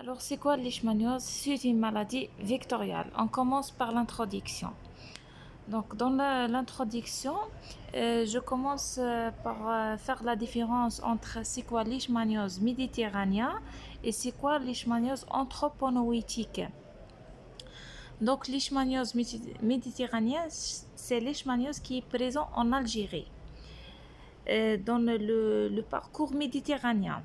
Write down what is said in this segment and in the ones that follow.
Alors, c'est quoi la leishmaniose? C'est une maladie vectorielle. On commence par l'introduction. Donc, dans l'introduction, je commence par faire la différence entre c'est quoi leishmaniose méditerranéenne et c'est quoi leishmaniose anthroponoïtique. Donc, leishmaniose méditerranéenne, c'est leishmaniose qui est présent en Algérie, dans le parcours méditerranéen.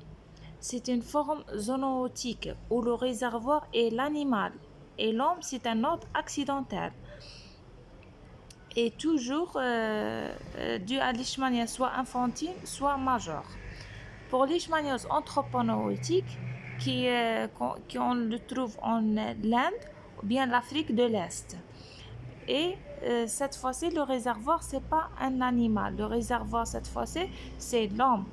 C'est une forme zoonotique où le réservoir est l'animal et l'homme c'est un hôte accidentel. Et toujours dû à leishmaniose soit infantile soit majeure. Pour leishmaniose anthroponoïtique, qu'on le trouve en Inde ou bien l'Afrique de l'Est. Et cette fois-ci, le réservoir, c'est pas un animal. Le réservoir, cette fois-ci, c'est l'homme.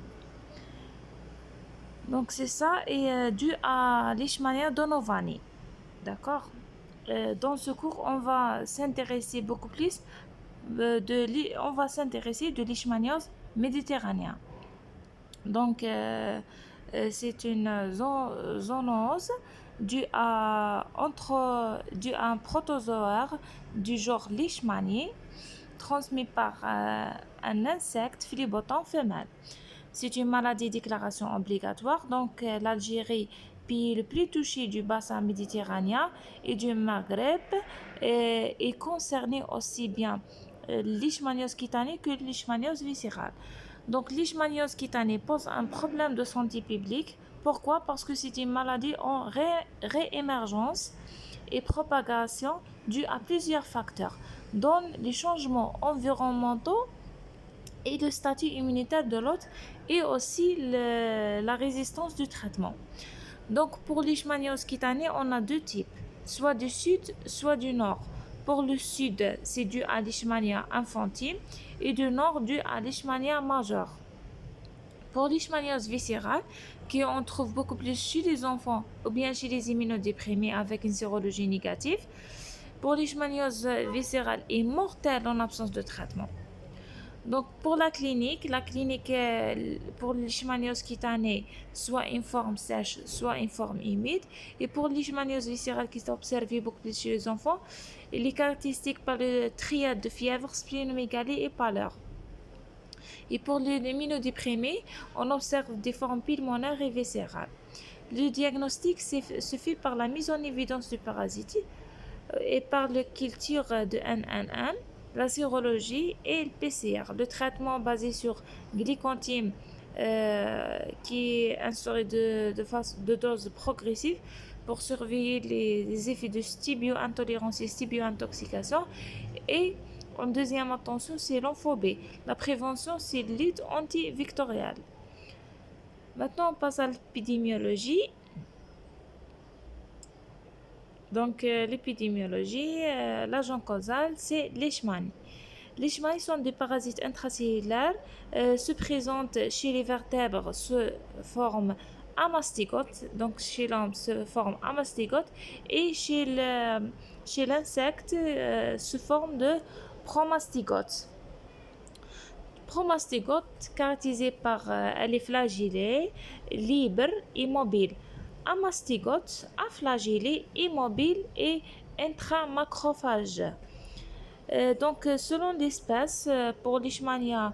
Donc c'est ça, et dû à Leishmania donovani. D'accord. Dans ce cours, on va s'intéresser beaucoup plus on va s'intéresser de leishmaniose méditerranéenne. Donc c'est une zoonose due à un protozoaire du genre Leishmanie transmis par un insecte phylloboton femelle. C'est une maladie déclaration obligatoire, donc l'Algérie, pays le plus touché du bassin méditerranéen et du Maghreb, est concernée aussi bien leishmaniose cutanée que leishmaniose viscérale. Donc leishmaniose cutanée pose un problème de santé publique. Pourquoi? Parce que c'est une maladie en réémergence et propagation due à plusieurs facteurs, dont les changements environnementaux et le statut immunitaire de l'hôte et aussi la résistance du traitement. Donc pour leishmaniose cutanée, on a deux types, soit du sud, soit du nord. Pour le sud, c'est dû à leishmania infantile et du nord dû à leishmania majeure. Pour leishmaniose viscérale, qu'on trouve beaucoup plus chez les enfants ou bien chez les immunodéprimés avec une sérologie négative, pour leishmaniose viscérale est mortelle en absence de traitement. Donc pour la clinique pour le leishmaniose cutanée, soit une forme sèche, soit une forme humide. Et pour le leishmaniose viscérale qui est observée beaucoup plus chez les enfants, il est caractéristique par le triade de fièvre, splénomégalie et pâleur. Et pour les immunodéprimés, on observe des formes pulmonaires et viscérales. Le diagnostic se fait par la mise en évidence du parasite et par le culture de NNN, la sérologie et le PCR. Le traitement basé sur glycantine qui est instauré de dose progressive pour surveiller les effets de stibio-intolérance et stibio-intoxication. Et en deuxième attention, c'est l'amphobie. La prévention, c'est la lutte antivectorielle. Maintenant, on passe à l'épidémiologie. Donc, l'épidémiologie, l'agent causal, c'est leishmanie. Les leishmanies sont des parasites intracellulaires, se présentent chez les vertèbres sous forme amastygote, donc chez l'homme sous forme amastygote, et chez l'insecte sous forme de promastygote. Promastygote caractérisée par elle est flagellée, libre et mobile. Amastygote aflagellé, immobile et intramacrophage. Donc, selon l'espèce, pour leishmania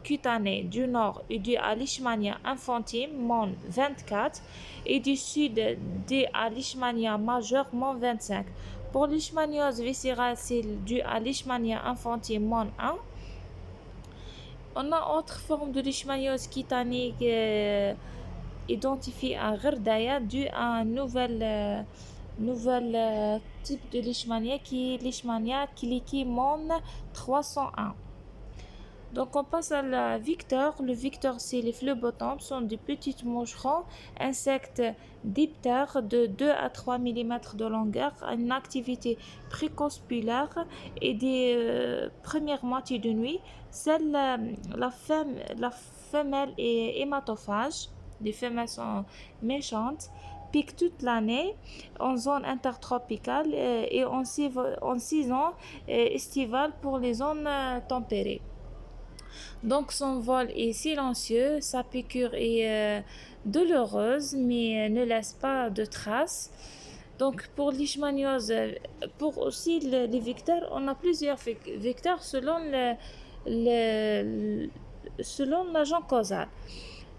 cutanée du nord est due à leishmania infantile, MON 24, et du sud due à leishmania majeure, MON 25. Pour leishmaniose viscérale, c'est dû à leishmania infantile, MON 1. On a autre forme de leishmaniose cutanée identifiée à Gherdaya due à un nouvel type de leishmania qui est leishmania kiliki MON 301. Donc on passe à la vecteur. Le vecteur, c'est les phlebotomes, sont des petites moucherons, insectes diptères de 2 à 3 mm de longueur, une activité précospulaire et des premières moitiés de nuit. La femelle est hématophage. Les femelles sont méchantes, piquent toute l'année en zone intertropicale et en saison estivale pour les zones tempérées. Donc son vol est silencieux, sa piqûre est douloureuse mais ne laisse pas de traces. Donc pour leishmaniose, pour aussi les vecteurs, on a plusieurs vecteurs le- selon l'agent causal.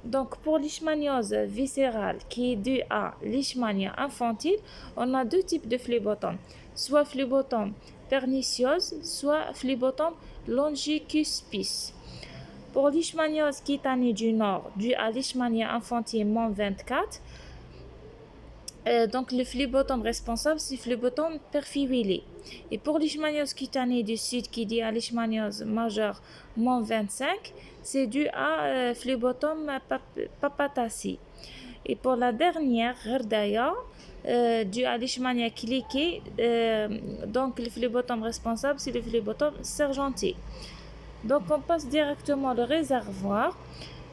Donc pour leishmaniose viscérale qui est due à leishmania infantile, on a deux types de phlébotome, soit phlébotome perniciose, soit phlébotome longicuspis. Pour leishmaniose cutanée du nord, due à leishmania infantile -24, donc le phlébotome responsable, c'est phlébotome perfibullé. Et pour leishmaniose cutanée du sud, qui dit à leishmaniose majeure -25, c'est dû à phlébotome papataci. Et pour la dernière, Ghirdaya, dû à leishmania cliquée, donc le phlébotome responsable, c'est le phlébotome sergenté. Donc on passe directement au réservoir.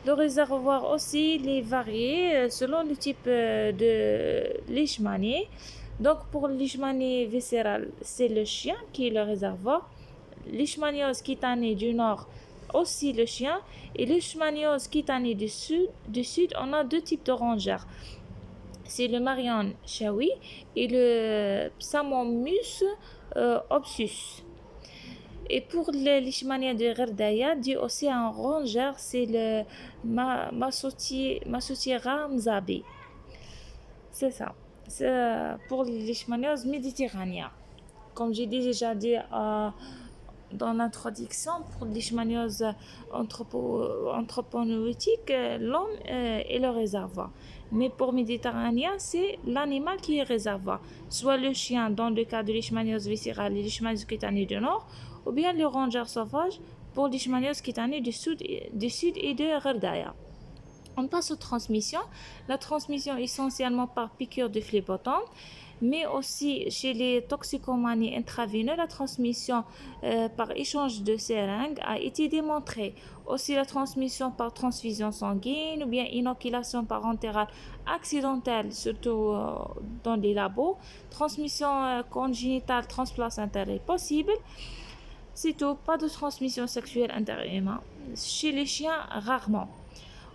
Le réservoir aussi il est varié selon le type de leishmanie. Donc pour leishmanie viscérale, c'est le chien qui est le réservoir. Leishmaniose cutanée du nord, aussi le chien. Et leishmaniose cutanée du sud, on a deux types de rongeurs. C'est le Marion Chaoui et le Psammomus obsus. Et pour le leishmania de Ghirdaya, dit aussi un rongeur, c'est le Massotiera mzabi. C'est ça. C'est pour les leishmaniose méditerranéenne. Comme j'ai déjà dit dans l'introduction, pour les leishmaniose anthroponoïtique, l'homme est le réservoir. Mais pour méditerranéen, c'est l'animal qui est réservoir. Soit le chien dans le cas de leishmaniose viscérale et leishmaniose cutanée du nord, ou bien le rongeur sauvage pour leishmaniose cutanée du sud et de Ghirdaya. On passe aux transmissions. La transmission essentiellement par piqûre de phlébotome, mais aussi chez les toxicomanies intraveineuses, la transmission par échange de seringues a été démontrée. Aussi la transmission par transfusion sanguine ou bien inoculation parentérale accidentelle, surtout dans les labos. Transmission congénitale transplacentaire est possible. C'est tout, pas de transmission sexuelle interhumaine. Chez les chiens, rarement.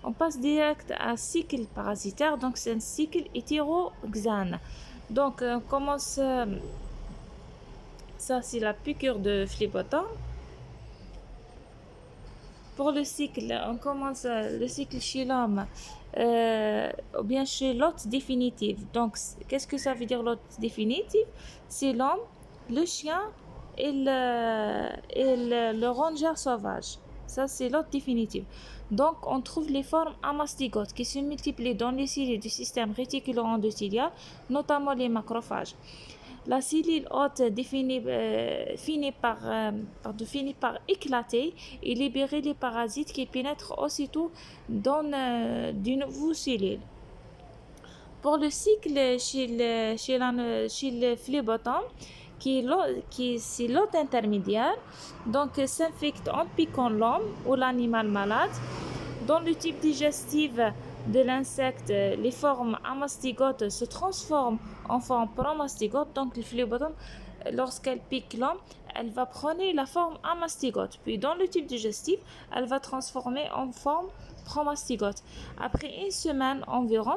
On passe direct à cycle parasitaire, donc c'est un cycle hétéroxane. Donc on commence, ça c'est la piqûre de phlébotome. Pour le cycle, on commence le cycle chez l'homme, ou bien chez l'hôte définitive. Donc qu'est-ce que ça veut dire l'hôte définitive? C'est l'homme, le chien et le rongeur sauvage. Ça, c'est l'hôte définitive. Donc, on trouve les formes amastygotes qui se multiplient dans les cellules du système réticulo-endothélial, notamment les macrophages. La cellule hôte finit par éclater et libérer les parasites qui pénètrent aussitôt dans de nouvelles cellules. Pour le cycle chez le phlébotome, c'est l'hôte intermédiaire, donc s'infecte en piquant l'homme ou l'animal malade. Dans le type digestif de l'insecte, les formes amastygotes se transforment en forme promastygote. Donc le phlébotome, lorsqu'elle pique l'homme, elle va prendre la forme amastygote. Puis dans le type digestif, elle va transformer en forme promastygote. Après une semaine environ,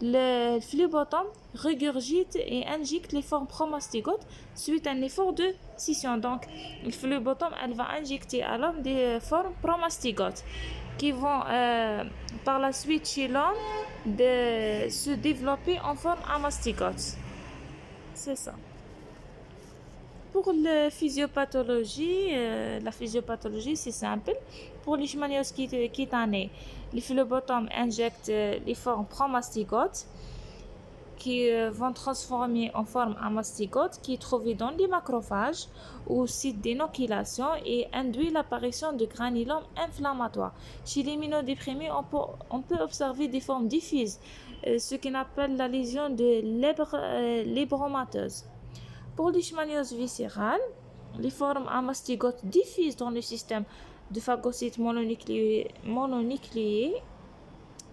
le phlébotome regurgite et injecte les formes promastygotes suite à un effort de scission. Donc, le phlébotome, elle va injecter à l'homme des formes promastygotes qui vont par la suite chez l'homme se développer en forme amastygote. C'est ça. Pour la physiopathologie, c'est simple. Pour les leishmaniose cutanée, le phlébotome injecte les formes promastygotes qui vont transformer en forme amastygote qui est trouvée dans les macrophages au site d'inoculation et induit l'apparition de granulomes inflammatoires. Chez les immunodéprimés, on peut observer des formes diffuses, ce qu'on appelle la lésion de l'hébromatose. Pour les leishmaniose viscérale, les formes amastygotes diffusent dans le système de phagocytes mononucléés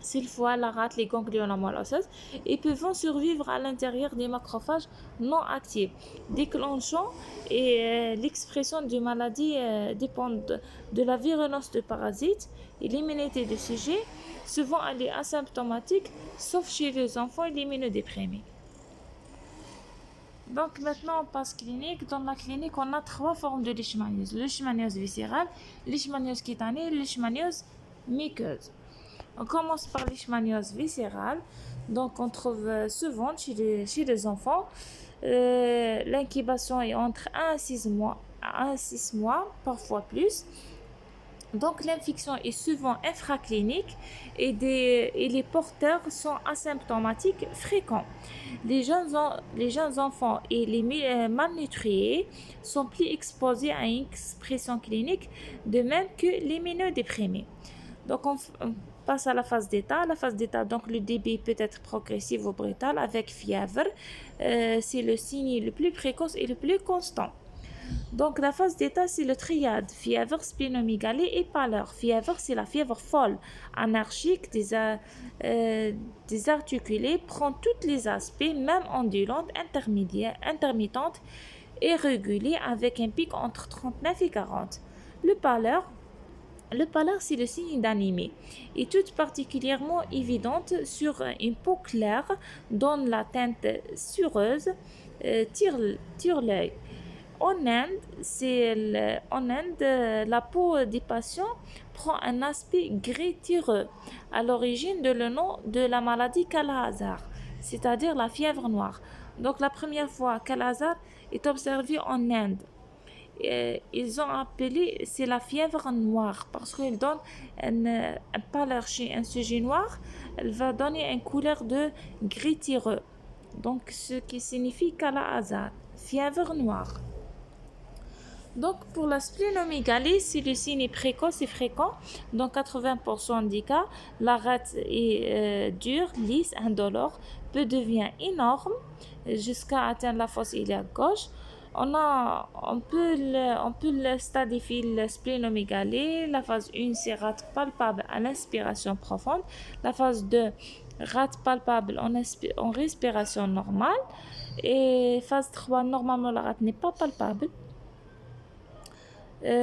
c'est le foie, la rate, les ganglions, la moelle osseuse, et peuvent survivre à l'intérieur des macrophages non actifs, déclenchant et l'expression de maladies dépendent de la virulence de parasites et l'immunité du sujet. Souvent, elle est asymptomatique, sauf chez les enfants et les immunodéprimés. Donc maintenant, on passe clinique. Dans la clinique, on a 3 formes de leishmaniose. Le leishmaniose viscérale, leishmaniose cutanée, leishmaniose muqueuse. On commence par leishmaniose viscérale. Donc on trouve souvent chez les enfants. L'incubation est entre 1 à 6 mois, parfois plus. Donc l'infection est souvent infraclinique et les porteurs sont asymptomatiques fréquents. Les jeunes enfants et les malnutris sont plus exposés à une expression clinique, de même que les immunodéprimés. Donc on passe à la phase d'état. La phase d'état, donc le débit peut être progressif ou brutal avec fièvre. C'est le signe le plus précoce et le plus constant. Donc la phase d'état, c'est le triade, fièvre, splénomégalie et pâleur. Fièvre, c'est la fièvre folle, anarchique, désarticulée, prend tous les aspects, même ondulante, intermittente et régulée avec un pic entre 39 et 40. Le pâleur, c'est le signe d'anémie et toute particulièrement évidente sur une peau claire, donne la teinte sureuse, tire l'œil. En Inde, la peau des patients prend un aspect gris tireux, à l'origine de le nom de la maladie Kala-Azar, c'est-à-dire la fièvre noire. Donc la première fois Kala-Azar est observée en Inde. Ils ont appelé c'est la fièvre noire parce qu'elle donne un pâleur chez un sujet noir, elle va donner une couleur de gris tireux. Donc ce qui signifie Kala-Azar, fièvre noire. Donc pour la splénomégalie, si le signe est précoce et fréquent, dans 80% des cas, la rate est dure, lisse, indolore, peut devenir énorme jusqu'à atteindre la fosse iliaque gauche. On peut le stadifier la splénomégalie. La phase 1, c'est rate palpable à l'inspiration profonde. La phase 2, rate palpable en respiration normale. Et phase 3, normalement la rate n'est pas palpable.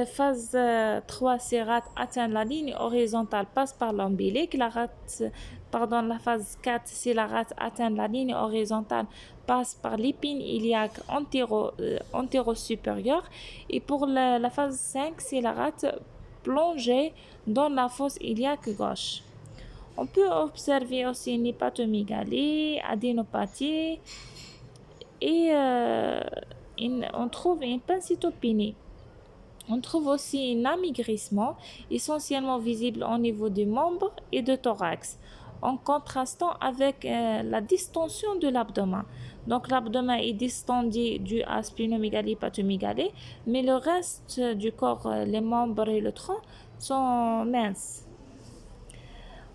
Phase 3, c'est rate atteint la ligne horizontale, passe par l'ombilic. La phase 4, c'est la rate atteint la ligne horizontale, passe par l'épine iliaque antéro-supérieure. Et pour la phase 5, c'est la rate plongée dans la fosse iliaque gauche. On peut observer aussi une hépatomégalie, adénopathie et on trouve une pancytopénie. On trouve aussi un amaigrissement essentiellement visible au niveau des membres et du thorax, en contrastant avec la distension de l'abdomen. Donc l'abdomen est distendu dû à splénomégalie, hépatomégalie, mais le reste du corps, les membres et le tronc sont minces.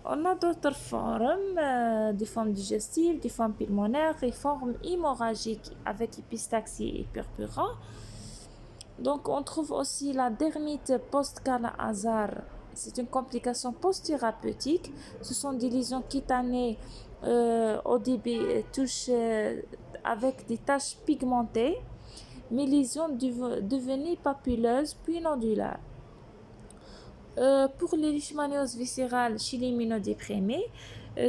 On a d'autres formes, des formes digestives, des formes pulmonaires, des formes hémorragiques avec épistaxie et purpura. Donc, on trouve aussi la dermite post-Kala-Azar. C'est une complication post-thérapeutique. Ce sont des lésions cutanées au début avec des taches pigmentées, mais lésions devenues papilleuses puis nodulaires. Pour les leishmanioses viscérales chez les immunodéprimés,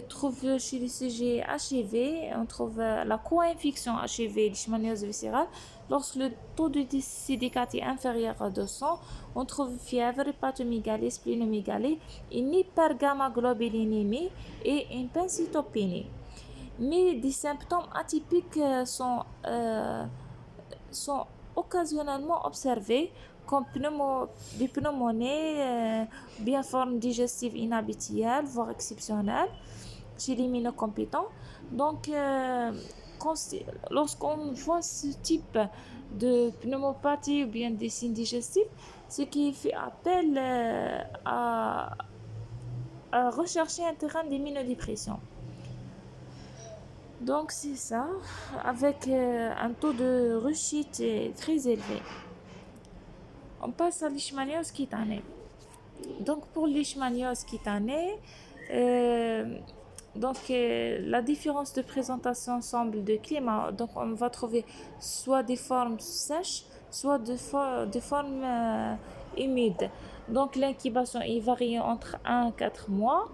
trouve chez les sujets HIV, on trouve la co-infection HIV, leishmaniose viscérale. Lorsque le taux de CD4 est inférieur à 200, on trouve fièvre, hépatomégalie, splénomégalie, une hypergammaglobulinémie et une pancytopénie. Mais des symptômes atypiques sont occasionnellement observés comme des pneumonies, bien forme digestive inhabituelle, voire exceptionnelle, chez les immunocompétents. Donc, lorsqu'on voit ce type de pneumopathie ou bien des signes digestifs, ce qui fait appel à rechercher un terrain d'immunodépression. Donc c'est ça, avec un taux de rechute très élevé. On passe à leishmaniose cutanée. Donc pour leishmaniose cutanée, Euh, la différence de présentation ensemble de climat, donc on va trouver soit des formes sèches, soit des formes humides. Donc l'incubation est variée entre 1 à 4 mois.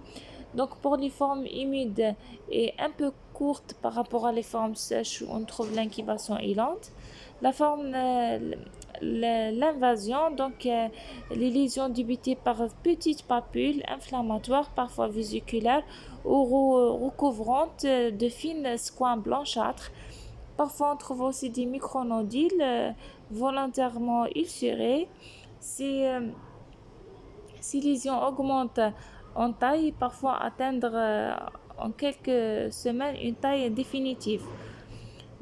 Donc pour les formes humides est un peu courte par rapport à les formes sèches où on trouve l'incubation est lente. La forme l'invasion, les lésions débutées par petites papules inflammatoires, parfois vésiculaires ou recouvrantes de fines squames blanchâtres. Parfois, on trouve aussi des micronodules volontairement ulcérés. Ces, euh, Ces lésions augmentent en taille et parfois atteindre en quelques semaines une taille définitive.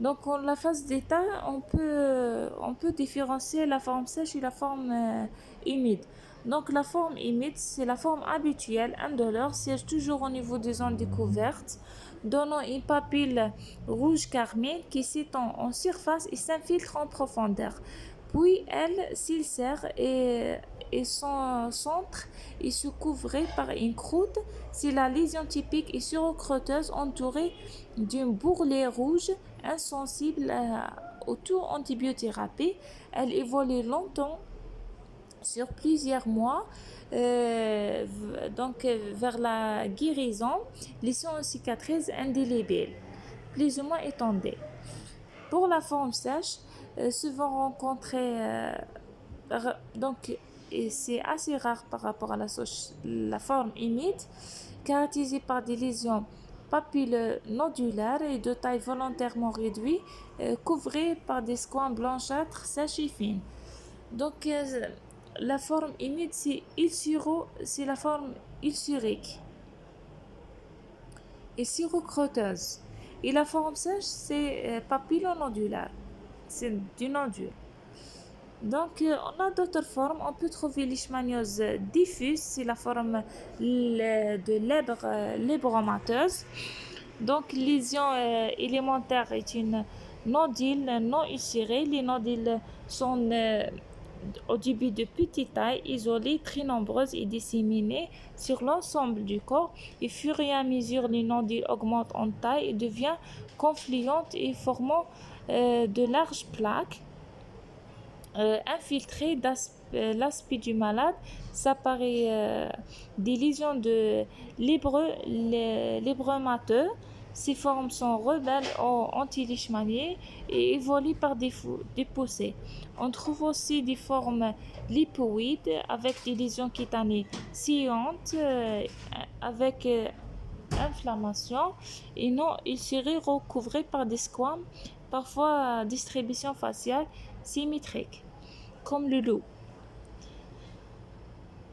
Donc, en la phase d'état, on peut différencier la forme sèche et la forme humide. Donc, la forme humide, c'est la forme habituelle, indolore, siège toujours au niveau des zones découvertes, donnant une papille rouge carmine qui s'étend en surface et s'infiltre en profondeur. Puis, elle s'ulcère et son centre est se couvrait par une croûte. Si la lésion typique est surcrotteuse entourée d'une bourrelet rouge insensible au tout antibiothérapie. Elle évolue longtemps sur plusieurs mois vers la guérison, laissant une cicatrice indélébile, plus ou moins étendue. Pour la forme sèche, souvent rencontrée et c'est assez rare par rapport à la forme humide, caractérisée par des lésions papilleux nodulaires et de taille volontairement réduite, couvrées par des squames blanchâtres sèches et fines. Donc, la forme humide, c'est la forme ulcérique et sirocroteuse. Et la forme sèche, c'est papillonodulaire. C'est du nodule. Donc, on a d'autres formes. On peut trouver leishmaniose diffuse, c'est la forme de lèbreomateuse. Donc, lésion élémentaire est une nodule non ulcérée. Les nodules sont au début de petite taille, isolées, très nombreuses et disséminées sur l'ensemble du corps. Et au fur et à mesure, les nodules augmentent en taille et deviennent confluentes et formant de larges plaques infiltrées l'aspect du malade. Ça paraît des lésions de lébrémateux. Ces formes sont rebelles aux anti-leishmaniens et évoluent par des poussées. On trouve aussi des formes lipoïdes avec des lésions cutanées sciantes avec inflammation et non ulcérées recouvrées par des squames, parfois à distribution faciale symétrique, comme le loup.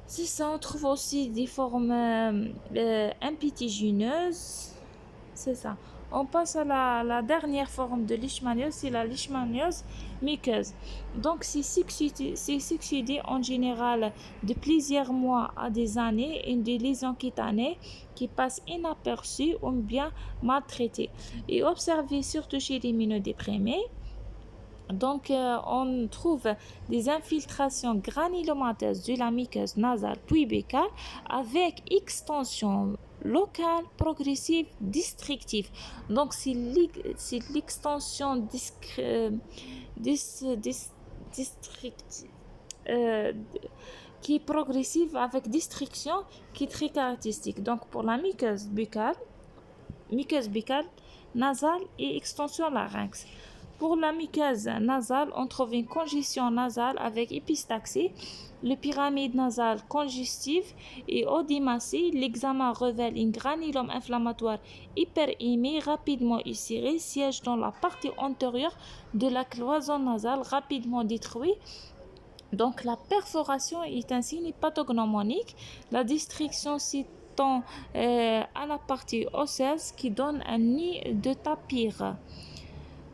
C'est ça, on trouve aussi des formes impétigineuses. C'est ça. On passe à la dernière forme de leishmaniose, c'est la leishmaniose muqueuse. Donc, c'est succédé en général de plusieurs mois à des années, une des lésions cutanées qui passent inaperçues ou bien maltraitées et observées surtout chez les immunodéprimés. Donc, on trouve des infiltrations granulomateuses de la muqueuse nasale puis buccale avec extension locale, progressive, districtive. Donc, c'est l'extension euh, qui est progressive avec distriction qui est très caractéristique. Donc, pour la muqueuse buccale, nasale et extension larynx. Pour la muqueuse nasale, on trouve une congestion nasale avec épistaxie, le pyramide nasale congestive et odymacie. L'examen révèle un granulome inflammatoire hyperémé rapidement ulcéré, siège dans la partie antérieure de la cloison nasale rapidement détruite. Donc la perforation est un signe pathognomonique. La distriction s'étend à la partie osseuse qui donne un nid de tapir.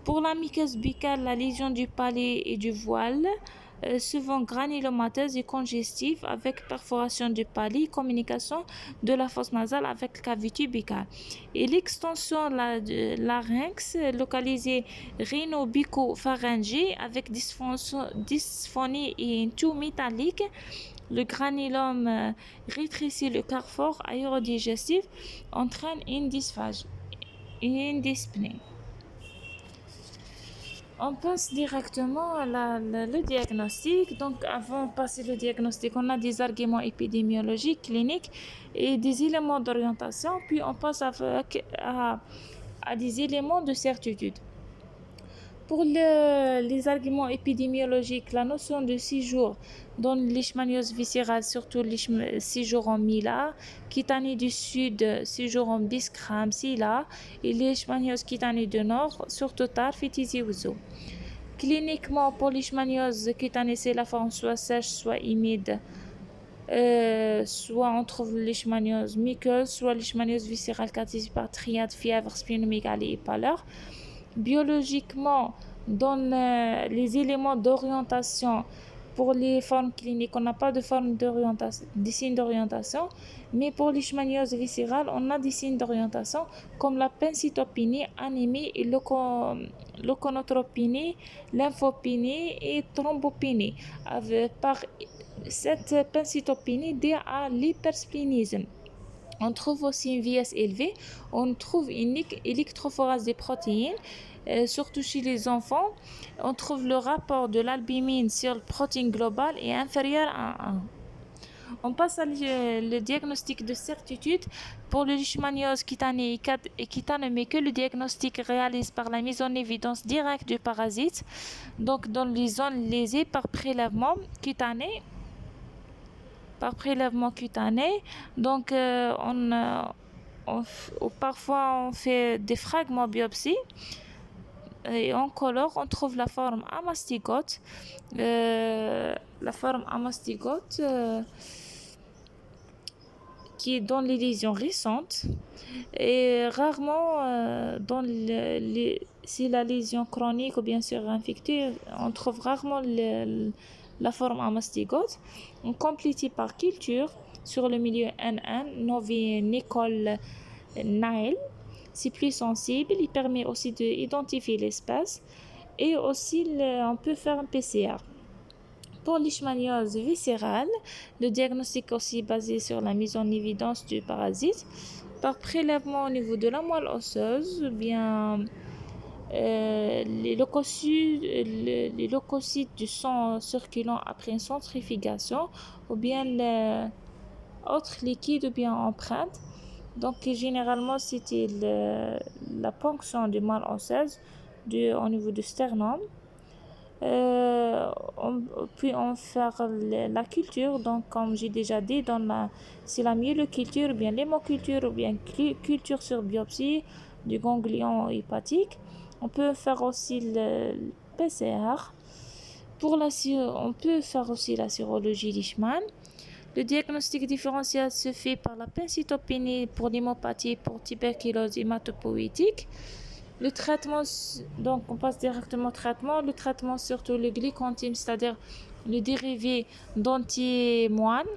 Pour la muqueuse buccale, la lésion du palais et du voile, souvent granulomateuse et congestive avec perforation du palais, communication de la fosse nasale avec la cavité buccale. Et l'extension larynx, localisée rhino-bucco-pharyngée avec dysphonie et un tout métallique. Le granulome rétrécit le carrefour aérodigestif, entraîne une dysphagie, une dyspnée. On passe directement à le diagnostic. Donc, avant de passer le diagnostic, on a des arguments épidémiologiques, cliniques et des éléments d'orientation. Puis, on passe à des éléments de certitude. Pour les arguments épidémiologiques, la notion de séjour dans le leishmaniose viscérale, surtout séjour en Mila, Kitani du Sud, séjour en Biskram, Sila, et leishmaniose Kitani du Nord, surtout Tarf et Tizi Ouzou. Cliniquement, pour leishmaniose cutanée, c'est la forme soit sèche, soit humide, soit on trouve leishmaniose muqueuse, soit leishmaniose viscérale caractérisée par triade, fièvre, splénomégalie et pâleur. Biologiquement, dans les éléments d'orientation, pour les formes cliniques, on n'a pas de forme d'orientation, des signes d'orientation, mais pour leishmaniose viscérale, on a des signes d'orientation comme la pancytopénie, anémie et leuconotropénie, lymphopénie et thrombopénie. Par cette pancytopénie due à l'hypersplénisme. On trouve aussi une vieillesse élevée, on trouve une électrophorase des protéines, surtout chez les enfants. On trouve le rapport de l'albumine sur le protéine global est inférieur à 1. On passe à le diagnostic de certitude. Pour le leishmaniose cutanée et cutanée, que le diagnostic réalise par la mise en évidence directe du parasite, donc dans les zones lésées par prélèvement cutané. Donc parfois on fait des fragments biopsie et en colore on trouve la forme amastygote, qui est dans les lésions récentes et rarement si la lésion chronique ou bien surinfectée, on trouve rarement la forme amastygote. On complète par culture sur le milieu NN, Novi Nicole Nail. C'est plus sensible, il permet aussi d'identifier l'espèce et aussi on peut faire un PCR. Pour leishmaniose viscérale, le diagnostic aussi basé sur la mise en évidence du parasite par prélèvement au niveau de la moelle osseuse, ou bien les leucocytes du sang circulant après une centrifugation, ou bien autres liquides ou bien empreintes. Donc généralement c'était la ponction du moelle osseuse au niveau du sternum. Puis on fait la culture, donc comme j'ai déjà dit, c'est la myéloculture ou bien l'hémoculture ou bien culture sur biopsie du ganglion hépatique. On peut faire aussi le PCR. On peut faire aussi la sérologie Leishman. Le diagnostic différentiel se fait par la pancytopénie pour l'hémopathie, pour tuberculose hématopoïétique. Le traitement, donc on passe directement au traitement. Le traitement surtout le glycantine, c'est-à-dire le dérivé d'antimoine.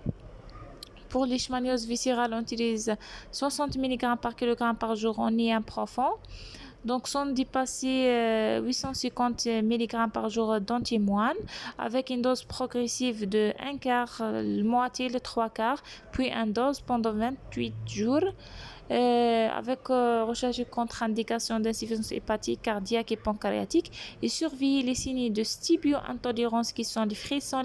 Pour leishmaniose viscérale, on utilise 60 mg par kg par jour en IM profond. Donc, sans dépasser 850 mg par jour d'antimoine, avec une dose progressive de 1 quart, moitié, le 3 quarts, puis une dose pendant 28 jours. Avec recherche de contre-indication d'insuffisance hépatique, cardiaque et pancréatique, et surveiller les signes de stibio-intolérance qui sont les frissons,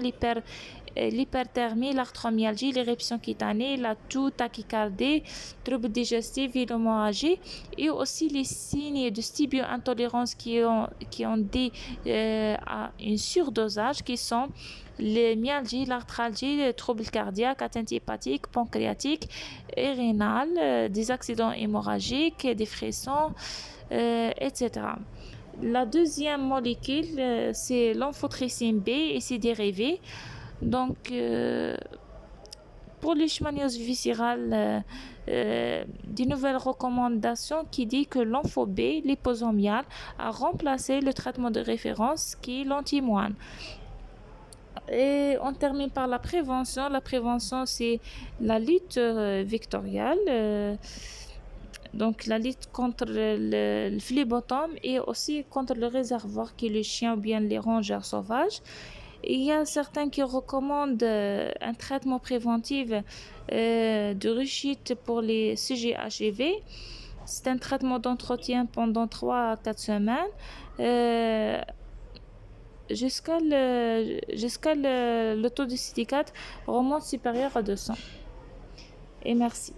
l'hyperthermie, l'arthromyalgie, l'éruption cutanée, la toux, tachycardie, troubles digestifs, l'hémorragie, et aussi les signes de stibio-intolérance qui ont à une surdosage, qui sont les myalgies, l'arthralgie, les troubles cardiaques, atteinte hépatique, pancréatique et rénale, des accidents hémorragiques, des frissons, etc. La deuxième molécule, c'est l'amphotericine B et ses dérivés. Donc, pour les leishmaniose viscérale, des nouvelles recommandations qui disent que l'ampho B, liposomial, a remplacé le traitement de référence qui est l'antimoine. Et on termine par la prévention. La prévention, c'est la lutte vectorielle. Donc, la lutte contre le phlébotome et aussi contre le réservoir qui est le chien ou bien les rongeurs sauvages. Il y a certains qui recommandent un traitement préventif de rechute pour les sujets HIV. C'est un traitement d'entretien pendant 3 à 4 semaines euh, jusqu'à le taux de CD4 remonte supérieur à 200. Et merci.